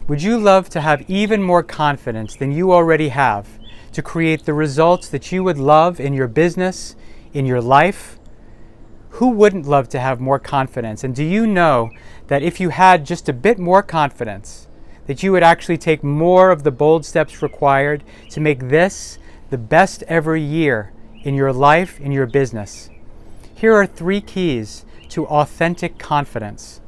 Would you love to have even more confidence than you already have to create the results that you would love in your business, in your life? Who wouldn't love to have more confidence? And do you know that if you had just a bit more confidence, that you would actually take more of the bold steps required to make this the best ever year in your life, in your business? Here are 3 keys to authentic confidence.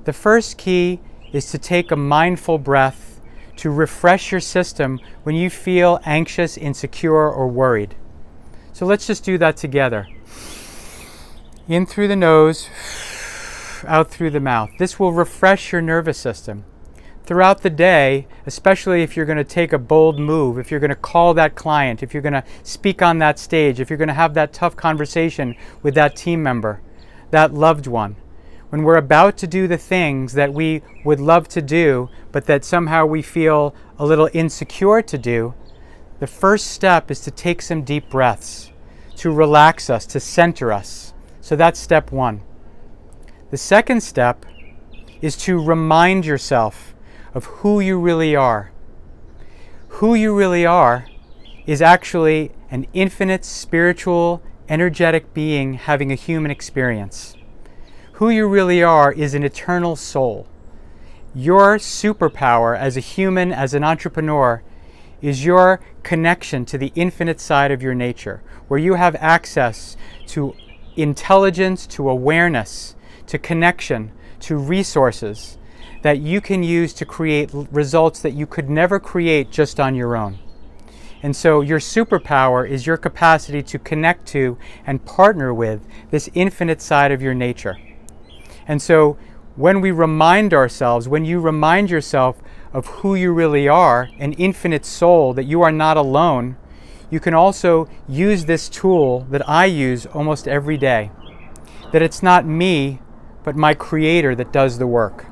The first key is to take a mindful breath to refresh your system when you feel anxious, insecure, or worried. So let's just do that together. In through the nose, out through the mouth. This will refresh your nervous system. Throughout the day, especially if you're going to take a bold move, if you're going to call that client, if you're going to speak on that stage, if you're going to have that tough conversation with that team member, that loved one, when we're about to do the things that we would love to do, but that somehow we feel a little insecure to do, the first step is to take some deep breaths, to relax us, to center us. So that's step 1. The second step is to remind yourself of who you really are. Who you really are is actually an infinite, spiritual, energetic being having a human experience. Who you really are is an eternal soul. Your superpower as a human, as an entrepreneur, is your connection to the infinite side of your nature, where you have access to intelligence, to awareness, to connection, to resources that you can use to create results that you could never create just on your own. And so your superpower is your capacity to connect to and partner with this infinite side of your nature. And so when we remind ourselves, when you remind yourself of who you really are, an infinite soul, that you are not alone, you can also use this tool that I use almost every day. That it's not me, but my Creator that does the work.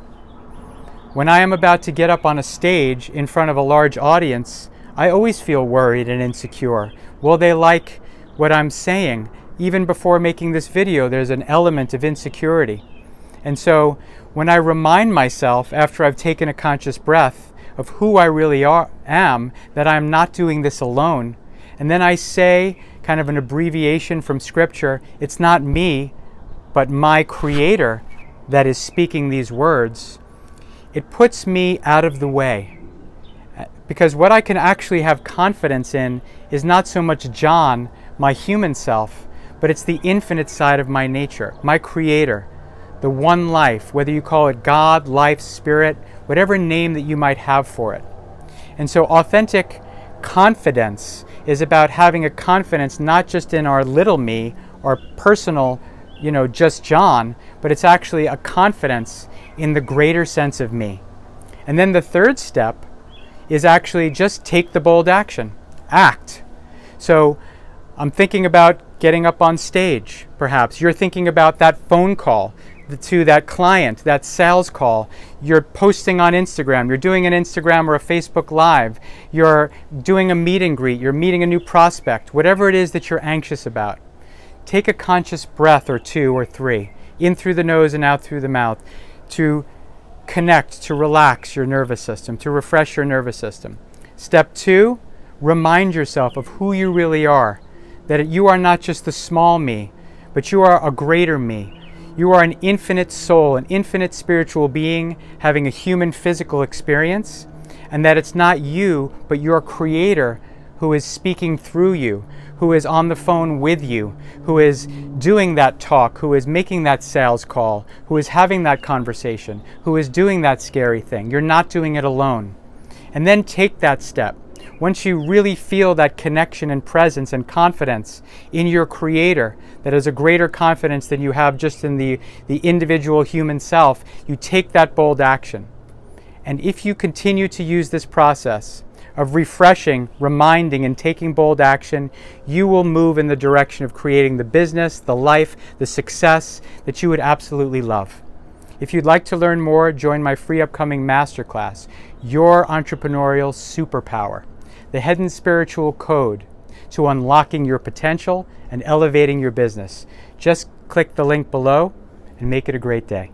When I am about to get up on a stage in front of a large audience, I always feel worried and insecure. Will they like what I'm saying? Even before making this video, there's an element of insecurity. And so when I remind myself, after I've taken a conscious breath, of who I really am, that I'm not doing this alone, and then I say, kind of an abbreviation from Scripture, it's not me, but my Creator that is speaking these words, it puts me out of the way. Because what I can actually have confidence in is not so much John, my human self, but it's the infinite side of my nature, my Creator, the one life, whether you call it God, life, spirit, whatever name that you might have for it. And so authentic confidence is about having a confidence not just in our little me, our personal, just John, but it's actually a confidence in the greater sense of me. And then the third step is actually just take the bold action. Act. So I'm thinking about getting up on stage, perhaps. You're thinking about that phone call to that client, that sales call. You're posting on Instagram. You're doing an Instagram or a Facebook Live. You're doing a meet and greet. You're meeting a new prospect. Whatever it is that you're anxious about. Take a conscious breath or 2 or 3, in through the nose and out through the mouth, to connect, to relax your nervous system, to refresh your nervous system. Step 2, remind yourself of who you really are, that you are not just the small me, but you are a greater me. You are an infinite soul, an infinite spiritual being having a human physical experience, and that it's not you, but your Creator who is speaking through you, who is on the phone with you, who is doing that talk, who is making that sales call, who is having that conversation, who is doing that scary thing. You're not doing it alone. And then take that step. Once you really feel that connection and presence and confidence in your Creator, that is a greater confidence than you have just in the individual human self, you take that bold action. And if you continue to use this process of refreshing, reminding, and taking bold action, you will move in the direction of creating the business, the life, the success that you would absolutely love. If you'd like to learn more, join my free upcoming Masterclass, Your Entrepreneurial Superpower, the Hidden Spiritual Code to unlocking your potential and elevating your business. Just click the link below and make it a great day.